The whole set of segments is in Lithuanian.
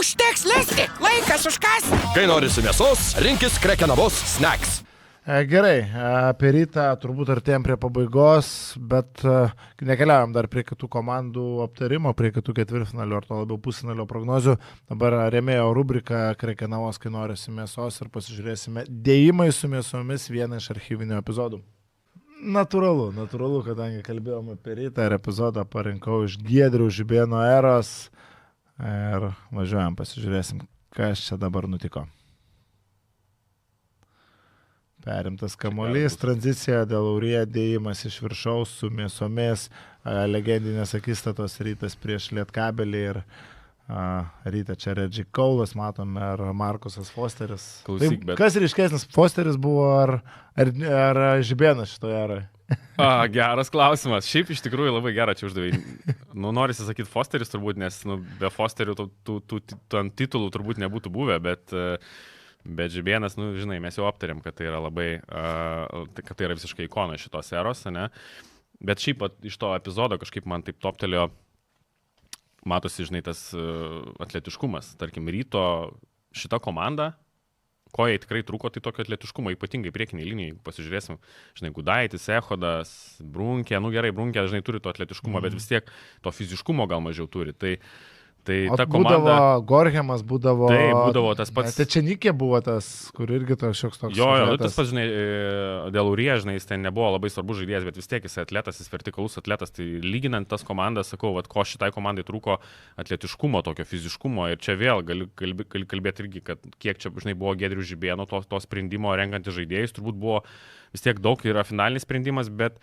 Užteks listi, laikas užkas. Kai norisi mėsos, rinkis Krekenavos snacks. Gerai, apie rytą turbūt artėjom prie pabaigos, bet nekeliavom dar prie kitų komandų aptarimo, prie kitų ketvirtfinalių ar to labiau pusfinalio prognozių. Dabar rėmėjo rubrika Krekenavos, kai norisi mėsos ir pasižiūrėsime dėjimai su mėsomis vieną iš archyvinių epizodų. Natūralu, kadangi kalbėjome apie rytą ir epizodą parinkau iš Giedrių Žibėno eros ir važiuojam, pasižiūrėsim, kas čia dabar nutiko. Perimtas kamuolys, tranzicija dėl Aurija, dėjimas iš viršaus su mėsomis, legendinės akistatos Rytas prieš Lietkabelį ir Rytą čia Reggie Kaulas, matome, ar Markusas Fosteris. Klausyk, bet... Kas ryškesnis, Fosteris buvo ar Žibėnas šitoje eroje? Geras klausimas. Šiaip iš tikrųjų labai gerą čia uždavai. Norisi sakyti Fosteris turbūt, nes be Fosterių tų titulų turbūt nebūtų buvę, bet Žibėnas, žinai, mes jau aptarėm, kad tai yra labai, kad tai yra visiškai ikona šitos eros, ne? Bet šiaip iš to epizodo kažkaip man taip toptelėjo, matosi, žinai, tas atletiškumas. Tarkim, Ryto šita komanda, ko jai tikrai trūko, tai tokio atletiškumo, ypatingai priekiniai linijai, jeigu pasižiūrėsim, žinai, Gudaitis, Echodas, Brunkė, gerai, Brunkė, žinai, turi to atletiškumo, bet vis tiek to fiziškumo gal mažiau turi. Tai ta komanda... Būdavo Gorhemas, būdavo... Tai būdavo tas pats... Tečenikė buvo tas, kur irgi to šioks toks... Jo, tas pats, žinai, dėl Urija, žinai, jis ten nebuvo labai svarbus žaidėjas, bet vis tiek jis atletas, jis vertikalus atletas. Tai lyginant tas komandas, sakau, ko šitai komandai trūko atletiškumo, tokio fiziškumo. Ir čia vėl gali kalbėti irgi, kad kiek čia, žinai, buvo Giedrių Žibėno to sprendimo renkantys žaidėjus, turbūt buvo vis tiek daug, yra finalinis sprendimas, bet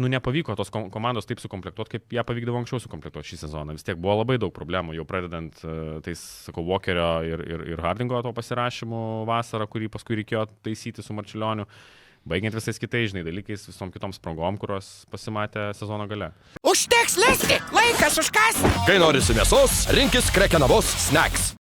nepavyko tos komandos taip sukomplektuoti, kaip ją pavykdavo anksčiau sukomplektuoti šį sezoną. Vis tiek buvo labai daug problemų, jau pradedant tais, sakau, Walkerio ir Hardingo to pasirašymu vasarą, kurį paskui reikėjo taisyti su Marčiulioniu, baigiant visais kitais, žinai, dalykais, visom kitom sprangom, kurios pasimatė sezono gale. Užteks listi, laikas užkas. Kai norisi mėsos, rinkis Krekenavos snacks.